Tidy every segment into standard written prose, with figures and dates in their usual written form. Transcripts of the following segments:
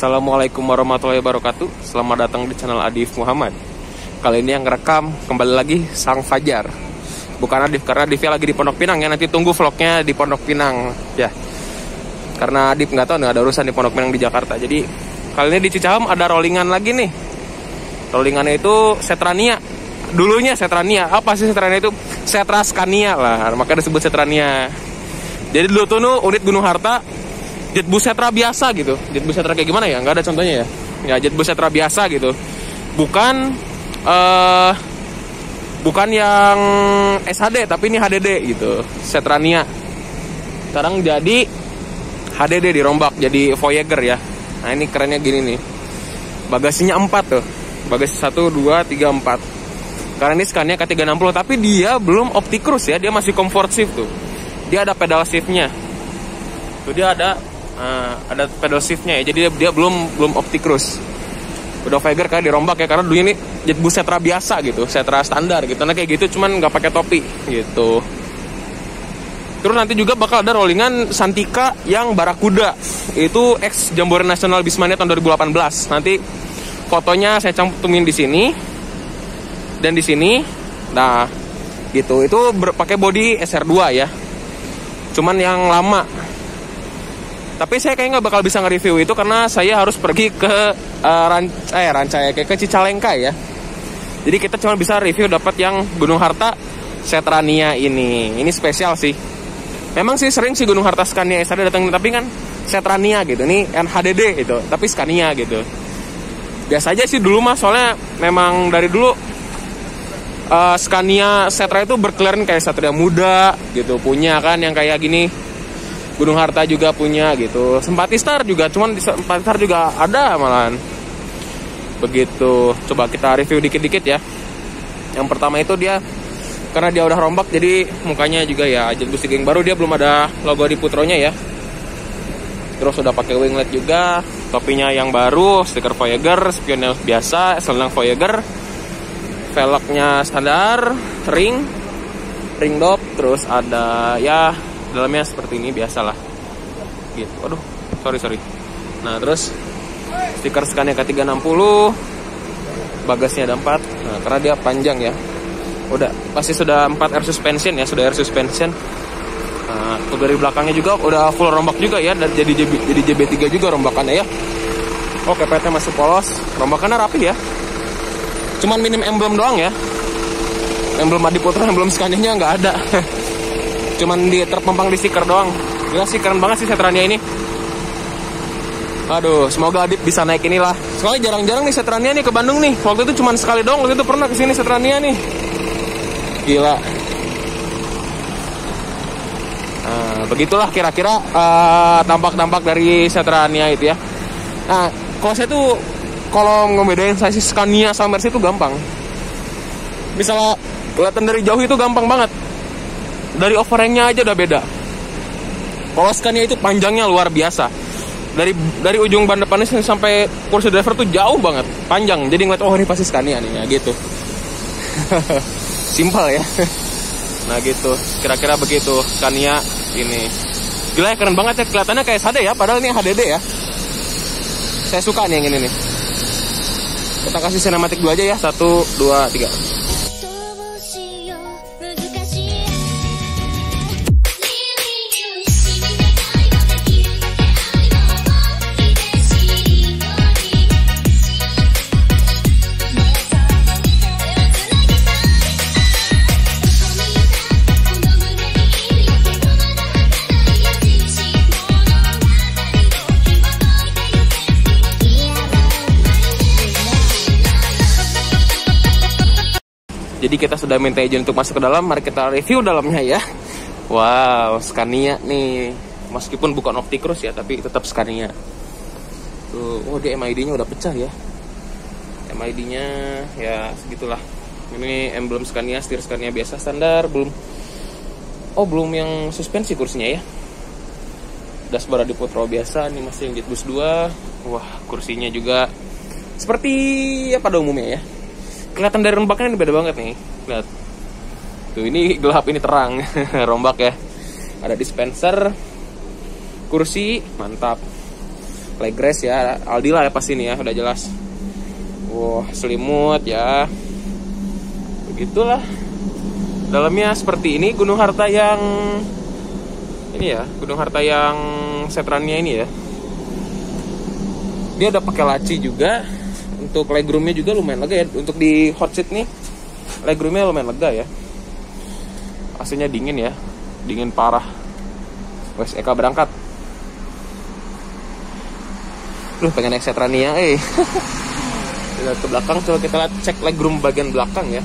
Assalamualaikum warahmatullahi wabarakatuh. Selamat datang di channel Adif Muhammad. Kali ini yang ngerekam kembali lagi Sang Fajar. Bukan Adif, karena Adifnya lagi di Pondok Pinang ya. Nanti tunggu vlognya di Pondok Pinang ya. Karena Adif nggak tahu, nggak ada urusan di Pondok Pinang di Jakarta. Jadi kali ini di Cicahem ada rollingan lagi nih. Rollingannya itu Setrania. Dulunya Setrania. Apa sih Setrania itu? Setra Scania lah. Makanya disebut Setrania. Jadi dulu tuh unit Gunung Harta Jetbus Setra biasa gitu. Jetbus Setra kayak gimana ya? Nggak ada contohnya ya. Ya Jetbus Setra biasa gitu. Bukan yang SHD, tapi ini HDD gitu. Setrania. Sekarang jadi HDD dirombak jadi Voyager ya. Nah ini kerennya gini nih. Bagasinya 4 tuh. Bagasi 1, 2, 3, 4. Karena ini Scania K360, tapi dia belum OptiCruise ya. Dia masih comfort shift tuh. Dia ada pedal shiftnya. Tuh dia ada pedal shiftnya ya, jadi dia belum OptiCruise. Udah Voyager kayak dirombak ya, karena dulu ini Jetbus Setra biasa gitu, Setra standar gitu. Nah kayak gitu, cuman nggak pakai topi gitu. Terus nanti juga bakal ada rollingan Santika yang Barakuda. Itu ex Jambore Nasional Bismania tahun 2018. Nanti fotonya saya cantumin di sini dan di sini. Nah gitu, itu pakai body SR2 ya. Cuman yang lama. Tapi saya kayaknya nggak bakal bisa nge-review itu karena saya harus pergi ke ke Cicalengka ya. Jadi kita cuma bisa review dapat yang Gunung Harta Setrania ini. Ini spesial sih. Memang sih sering sih Gunung Harta Scania SRD datang, tapi kan Setrania gitu. Ini HDD gitu, tapi Scania gitu. Biasa aja sih dulu mah, soalnya memang dari dulu Scania Setra itu berkeliaran kayak Satria Muda gitu, punya kan yang kayak gini. Gunung Harta juga punya gitu. Simpatistar juga, cuman di Simpatistar juga ada malahan. Begitu. Coba kita review dikit-dikit ya. Yang pertama itu dia, karena dia udah rombak, jadi mukanya juga ya Jetbus yang baru, dia belum ada logo di putronya ya. Terus udah pakai winglet juga, topinya yang baru, stiker Voyager, spionnya biasa, selang Voyager, velgnya standar, ring dop, terus ada ya dalamnya seperti ini biasalah gitu. Aduh, sorry. Nah terus stiker Scania K360, bagasinya ada 4. Nah karena dia panjang ya, udah pasti sudah 4 air suspension ya, sudah air suspension. Nah dari belakangnya juga udah full rombak juga ya, dan jadi JB3 juga rombakannya ya. Oke, PT masih polos, rombakannya rapi ya. Cuman minim emblem doang ya, emblem Adiputra, emblem Scania-nya nggak ada. Cuman terpampang di stiker doang. Gila sih, keren banget sih Setrania ini. Aduh, semoga Adip bisa naik inilah. Soalnya jarang-jarang nih Setrania nih ke Bandung nih. Waktu itu cuman sekali doang, waktu itu pernah kesini Setrania nih. Gila. Nah, begitulah kira-kira tampak-tampak dari Setrania itu ya. Nah, kalau saya tuh kalau ngebedain sasis Scania sama Mercy itu gampang. Misalnya kelihatan dari jauh itu gampang banget. Dari overhangnya aja udah beda. Kalau Scania itu panjangnya luar biasa. Dari ujung ban depannya sampai kursi driver tuh jauh banget, panjang. Jadi ngeliat, oh ini pasti Scania nih, ya gitu. Simpel ya. Nah gitu, kira-kira begitu Scania ini. Gila ya, keren banget ya, kelihatannya kayak SHD ya, padahal ini HDD ya. Saya suka nih yang ini nih. Kita kasih sinematik dulu aja ya, 1, 2, 3. Jadi kita sudah minta izin untuk masuk ke dalam, mari kita review dalamnya ya. Wow, Scania nih. Meskipun bukan OptiCruise ya, tapi tetap Scania. Tuh, oh dia MID-nya udah pecah ya. MID-nya ya segitulah. Ini emblem Scania, setir Scania biasa standar, belum yang suspensi kursinya ya. Dashboard Adiputro biasa, ini masih yang Jetbus 2. Wah, kursinya juga seperti ya pada umumnya ya. Kelihatan dari rombaknya ini beda banget nih. Lihat. Tuh ini gelap, ini terang. Rombak ya. Ada dispenser. Kursi mantap. Legres ya, Aldi lah ya pasti ini ya, udah jelas. Wah, selimut ya. Begitulah. Dalamnya seperti ini, Gunung Harta yang ini ya, Gunung Harta yang Setrania ini ya. Dia udah pakai laci juga. Untuk legroomnya juga lumayan lega ya. Untuk di hot seat nih, legroomnya lumayan lega ya. AC-nya dingin ya, dingin parah. Wes Eka berangkat. Pengen naik Setrania Kita ke belakang, coba kita lihat, cek legroom bagian belakang ya.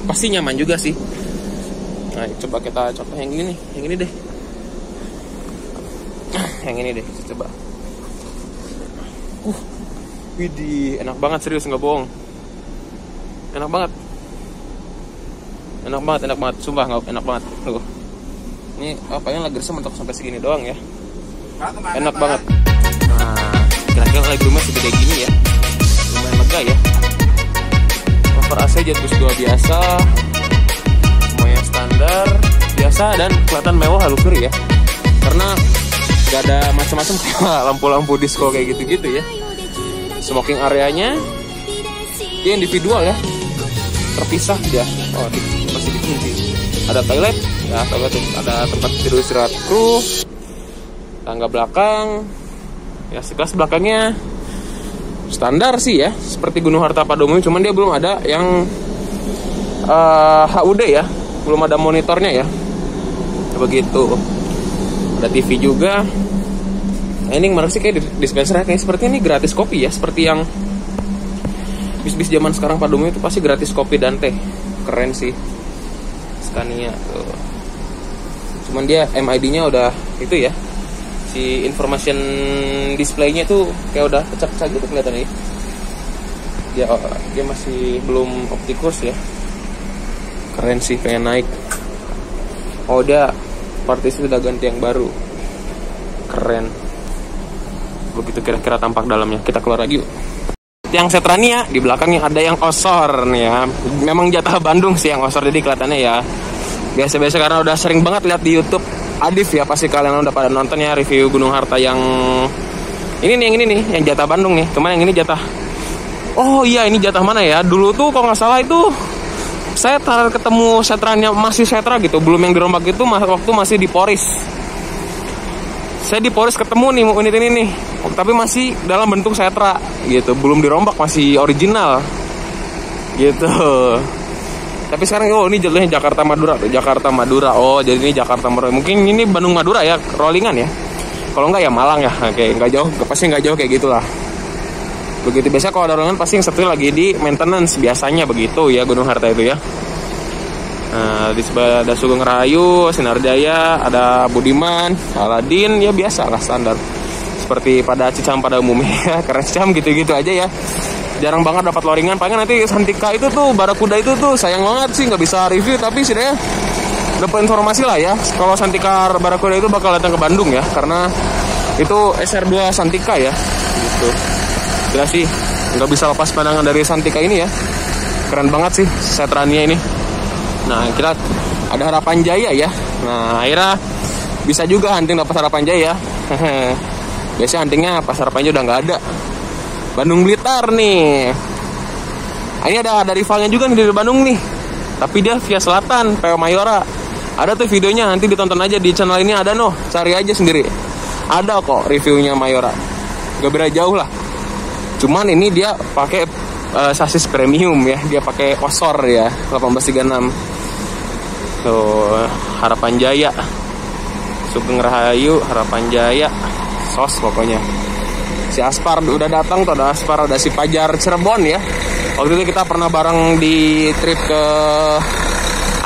Pasti nyaman juga sih. Nah, coba kita contoh yang ini nih, yang ini deh. Yang ini deh, coba. Widih, enak banget, serius nggak bohong. Enak banget. Enak banget, sumpah nggak enak banget. Tuh. Ini apanya lagi mentok sampai segini doang ya. Enak banget. Nah, kira-kira legroomnya segede gini ya. Lumayan lega ya. Over AC jet bus 2 biasa. Semuanya standar, biasa dan kelihatan mewah luxury ya. Karena gak ada macam-macam kayak lampu-lampu disco kayak gitu-gitu ya. Smoking areanya dia individual ya, terpisah dia. Oh, masih dikunci. Ada toilet, ya toilet tuh. Ada tempat tidur istirahat kru, tangga belakang, ya sekelas belakangnya standar sih ya, seperti Gunung Harta pada umumnya. Cuman dia belum ada yang HUD ya, belum ada monitornya ya. Begitu. Ada TV juga. Nah, ini menarik sih kayak dispenser kayak seperti ini gratis kopi ya, seperti yang bis-bis zaman sekarang pada umumnya itu pasti gratis kopi dan teh. Keren sih Scania tuh. Cuman dia MID-nya udah itu ya, si information display-nya tuh kayak udah pecah-pecah gitu kelihatannya ya. Dia masih belum optikus ya. Keren sih, pengen naik. Oh, dia partisi udah ganti yang baru. Keren. Begitu kira-kira tampak dalamnya. Kita keluar lagi yuk. Yang Setrania di belakangnya ada yang Osor nih ya. Memang jatah Bandung sih yang Osor, jadi kelihatannya ya biasa-biasa karena udah sering banget lihat di YouTube Adif ya, pasti kalian udah pada nonton ya review Gunung Harta yang ini nih, yang jatah Bandung nih. Cuman yang ini jatah, oh iya ini jatah mana ya? Dulu tuh kalau nggak salah itu saya ketemu Setranya masih Setra gitu, belum yang dirombak itu waktu masih di Poris. Saya di Poris ketemu nih unit ini nih, tapi masih dalam bentuk Setra gitu, belum dirombak, masih original gitu. Tapi sekarang ini jalurnya Jakarta Madura tuh, Jakarta Madura. Oh, jadi ini Jakarta Madura. Mungkin ini Bandung Madura ya, rollingan ya. Kalau enggak ya Malang ya. Oke, enggak jauh, pasti enggak jauh kayak gitulah. Begitu biasa kalau ada rollingan pasti yang satu lagi di maintenance, biasanya begitu ya Gunung Harta itu ya. Nah, di sebelah ada Sugeng Rahayu, Sinar Jaya, ada Budiman, Aladin, ya biasa lah standar. Seperti pada Cicam pada umumnya ya, karena Cicam gitu-gitu aja ya. Jarang banget dapat loringan. Paling nanti Santika itu tuh, Barakuda itu tuh sayang banget sih nggak bisa review, tapi setidaknya dapat informasi lah ya. Kalau Santika Barakuda itu bakal datang ke Bandung ya, karena itu SR2 Santika ya. Gitu. Jelas sih nggak bisa lepas pandangan dari Santika ini ya. Keren banget sih Setrania ini. Nah, kita ada Harapan Jaya ya. Nah, akhirnya bisa juga hunting dapat Harapan Jaya. Biasanya huntingnya pas Harapan Jaya udah nggak ada. Bandung Blitar nih. Ini ada rivalnya juga nih dari Bandung nih. Tapi dia via selatan, PO Mayora. Ada tuh videonya, nanti ditonton aja di channel ini ada noh. Cari aja sendiri. Ada kok reviewnya Mayora. Gak beda jauh lah. Cuman ini dia pakai sasis premium ya. Dia pakai Osor ya, 1836. Tuh, Harapan Jaya, Sugeng Rahayu, Harapan Jaya, sos pokoknya. Si Aspar udah datang tuh, ada Aspar, ada si Pajar Cirebon ya. Waktu itu kita pernah bareng di trip ke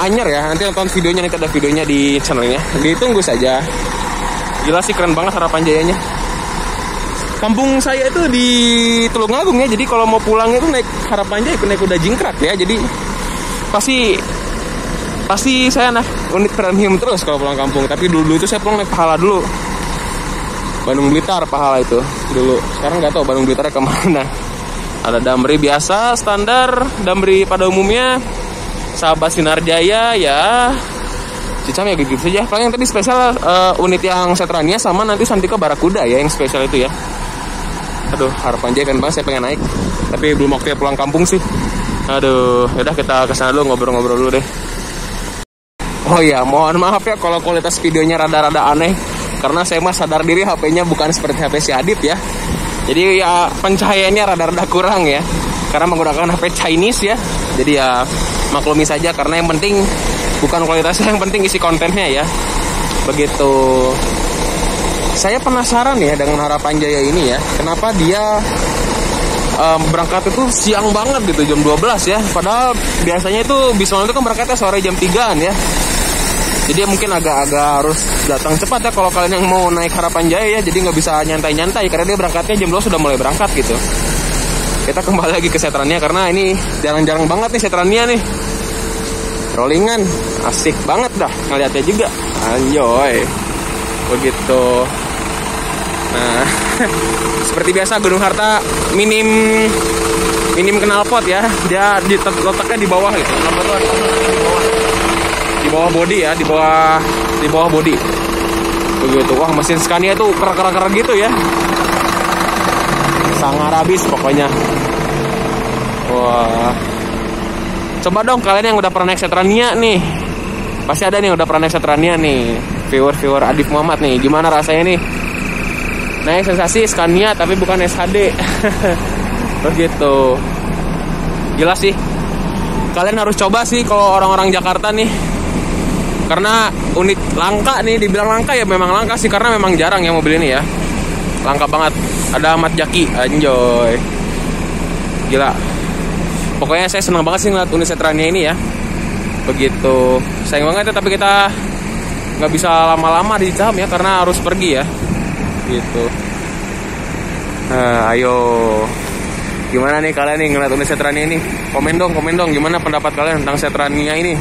Anyer ya. Nanti nonton videonya, nanti ada videonya di channelnya. Ditunggu saja. Gila sih, keren banget Harapan Jayanya. Kampung saya itu di Tulungagung ya. Jadi kalau mau pulang itu naik Harapan Jaya, naik kuda jingkrak ya. Jadi pasti saya naik unit premium terus kalau pulang kampung. Tapi dulu itu saya pulang naik Pahala dulu. Bandung Blitar Pahala itu dulu. Sekarang nggak tahu Bandung Blitarnya kemana. Ada Damri biasa standar, Damri pada umumnya, Sahabat Sinar Jaya ya, Cicam ya gitu saja. Paling yang tadi spesial unit yang Setrania sama nanti Santika Barakuda ya yang spesial itu ya. Aduh, Harapan Jaya kan banget, saya pengen naik. Tapi belum waktunya pulang kampung sih. Aduh, yaudah kita kesana dulu, ngobrol-ngobrol dulu deh. Oh iya, mohon maaf ya kalau kualitas videonya rada-rada aneh. Karena saya mah sadar diri HP-nya bukan seperti HP si Adit ya. Jadi ya pencahayaannya rada-rada kurang ya. Karena menggunakan HP Chinese ya. Jadi ya maklumi saja, karena yang penting bukan kualitasnya, yang penting isi kontennya ya. Begitu. Saya penasaran ya dengan Harapan Jaya ini ya. Kenapa dia berangkat itu siang banget gitu, jam 12 ya. Padahal biasanya itu Bismol itu kan berangkatnya sore jam 3-an ya. Jadi mungkin agak-agak harus datang cepat ya kalau kalian yang mau naik Harapan Jaya ya. Jadi nggak bisa nyantai-nyantai karena dia berangkatnya jam 2 sudah mulai berangkat gitu. Kita kembali lagi ke Setrania karena ini jarang-jarang banget nih Setrania nih. Rollingan, asik banget dah ngeliatnya juga. Anjoy. Begitu. Nah, seperti biasa Gunung Harta minim knalpot ya. Dia letaknya di bawah gitu. Knalpot itu di bawah bodi ya, di bawah bodi. Begitu. Wah, mesin Scania itu kerak gitu ya. Sangar habis pokoknya. Wah. Coba dong kalian yang udah pernah naik Setrania nih. Pasti ada nih yang udah pernah naik Setrania nih. Viewer Adif Muhammad nih. Gimana rasanya nih? Naik sensasi Scania tapi bukan SHD. Begitu. Gila sih. Kalian harus coba sih kalau orang-orang Jakarta nih. Karena unit langka nih, dibilang langka ya memang langka sih, karena memang jarang ya mobil ini ya. Langka banget. Ada Ahmad Jaki, anjoy. Gila. Pokoknya saya senang banget sih ngeliat unit Setrania ini ya. Begitu. Sayang banget ya, tapi kita nggak bisa lama-lama di Cicahem ya, karena harus pergi ya. Gitu. Nah, ayo. Gimana nih kalian nih ngeliat unit Setrania ini? Komen dong. Gimana pendapat kalian tentang Setrania ini?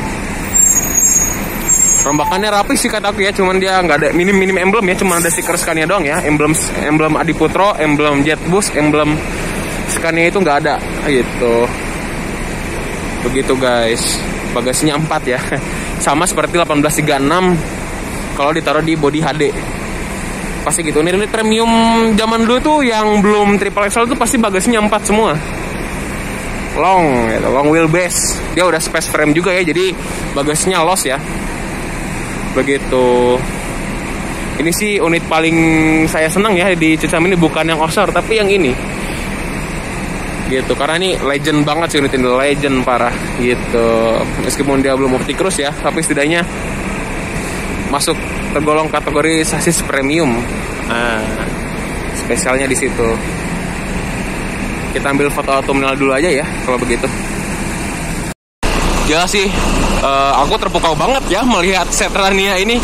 Rombakannya rapi sih kataku ya, cuman dia nggak ada minim emblem ya, cuma ada stiker Scania doang ya. Emblem Adiputro, emblem Jetbus, emblem Scania itu nggak ada gitu. Begitu guys. Bagasinya 4 ya. Sama seperti 1836 kalau ditaruh di body HD. Pasti gitu. Unit premium zaman dulu tuh yang belum triple XL tuh pasti bagasinya 4 semua. Long wheelbase. Dia udah space frame juga ya, jadi bagasinya los ya. Begitu. Ini sih unit paling saya senang ya di Cicahem ini, bukan yang offshore tapi yang ini. Gitu, karena ini legend banget sih unit ini, legend parah gitu. Meskipun dia belum opti cruise ya, tapi setidaknya masuk tergolong kategori sasis premium. Nah, spesialnya di situ. Kita ambil foto thumbnail dulu aja ya kalau begitu. Ya sih, aku terpukau banget ya melihat Setrania ini,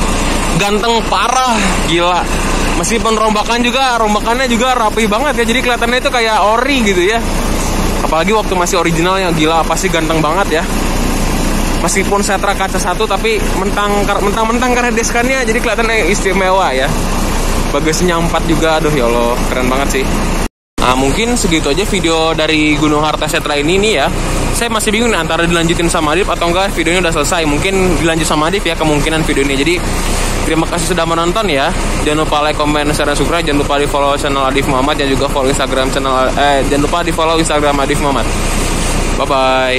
ganteng parah, gila. Meskipun rombakannya juga rapi banget ya, jadi kelihatannya itu kayak ori gitu ya. Apalagi waktu masih originalnya, gila pasti ganteng banget ya. Meskipun Setra kaca 1 tapi mentang-mentang karena deskannya jadi kelihatannya istimewa ya. Bagasinya 4 juga, aduh ya Allah, keren banget sih. Nah mungkin segitu aja video dari Gunung Harta Setra ini nih ya. Saya masih bingung nih antara dilanjutin sama Adif atau enggak, videonya udah selesai. Mungkin dilanjut sama Adif ya kemungkinan video ini. Jadi terima kasih sudah menonton ya. Jangan lupa like, comment, share, dan subscribe. Jangan lupa di follow channel Adif Muhammad dan juga follow Instagram jangan lupa di follow Instagram Adif Muhammad. Bye bye.